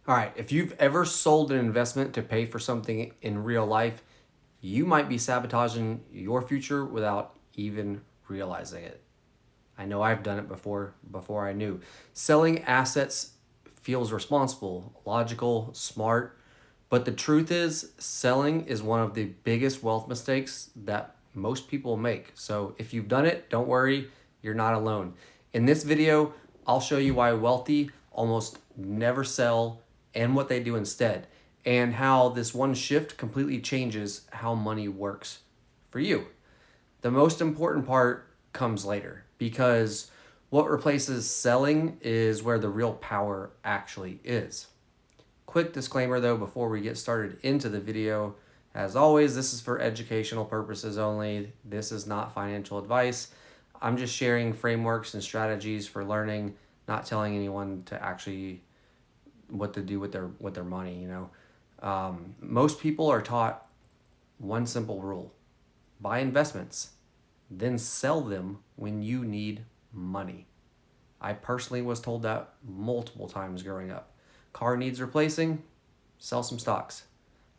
All right, if you've ever sold an investment to pay for something in real life, you might be sabotaging your future without even realizing it. I know I've done it before I knew. Selling assets feels responsible, logical, smart, but the truth is selling is one of the biggest wealth mistakes that most people make. So if you've done it, don't worry, you're not alone. In this video, I'll show you why wealthy almost never sell and what they do instead, and how this one shift completely changes how money works for you. The most important part comes later because what replaces selling is where the real power actually is. Quick disclaimer though before we get started into the video. As always, this is for educational purposes only. This is not financial advice. I'm just sharing frameworks and strategies for learning, not telling anyone to actually what to do with their money. Most people are taught one simple rule: buy investments, then sell them when you need money. I personally was told that multiple times growing up. Car needs replacing, sell some stocks.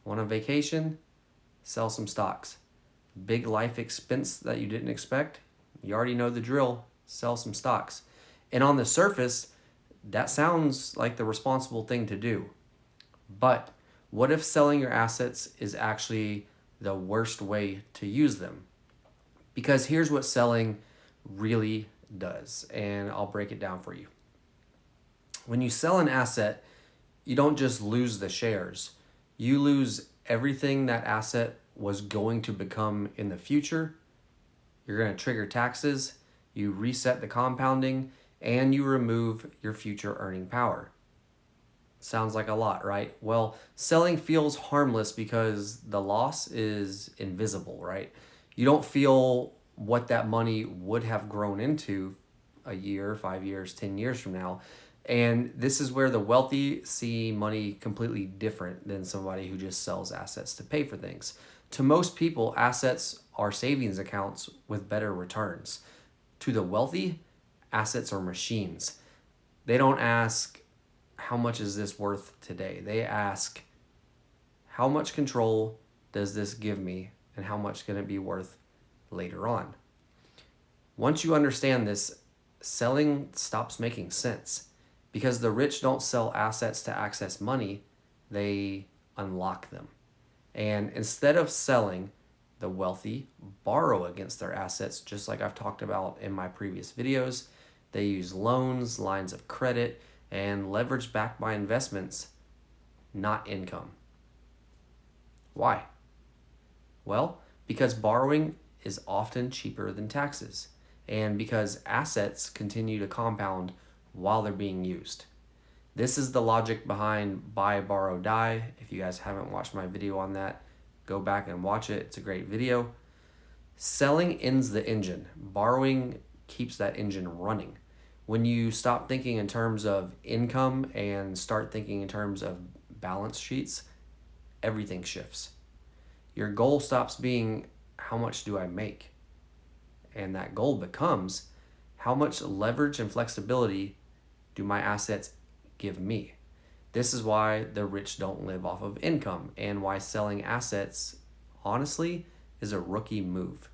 Want a vacation, sell some stocks. Big life expense that you didn't expect, you already know the drill, sell some stocks. And on the surface, that sounds like the responsible thing to do. But what if selling your assets is actually the worst way to use them? Because here's what selling really does, and I'll break it down for you. When you sell an asset, you don't just lose the shares, you lose everything that asset was going to become in the future. You're going to trigger taxes, you reset the compounding, and you remove your future earning power. Sounds like a lot, right? Well, selling feels harmless because the loss is invisible, right? You don't feel what that money would have grown into a year, 5 years, 10 years from now. And this is where the wealthy see money completely different than somebody who just sells assets to pay for things. To most people, assets are savings accounts with better returns. To the wealthy, assets are machines. They don't ask, how much is this worth today? They ask, how much control does this give me and how much can it be worth later on? Once you understand this, selling stops making sense because the rich don't sell assets to access money, they unlock them. And instead of selling, the wealthy borrow against their assets, just like I've talked about in my previous videos. They use loans, lines of credit, and leverage backed by investments, not income. Why? Well, because borrowing is often cheaper than taxes, and because assets continue to compound while they're being used. This is the logic behind buy, borrow, die. If you guys haven't watched my video on that, go back and watch it. It's a great video. Selling ends the engine. Borrowing keeps that engine running. When you stop thinking in terms of income and start thinking in terms of balance sheets, everything shifts. Your goal stops being, how much do I make? And that goal becomes, how much leverage and flexibility do my assets give me? This is why the rich don't live off of income and why selling assets, honestly, is a rookie move.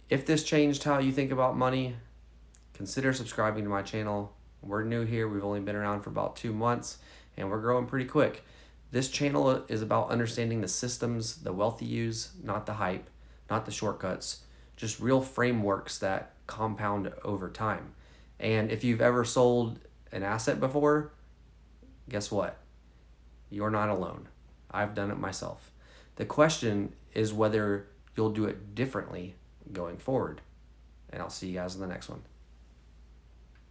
If this changed how you think about money, consider subscribing to my channel. We're new here. We've only been around for about 2 months and we're growing pretty quick. This channel is about understanding the systems the wealthy use, not the hype, not the shortcuts, just real frameworks that compound over time. And if you've ever sold an asset before, guess what? You're not alone. I've done it myself. The question is whether you'll do it differently going forward. And I'll see you guys in the next one.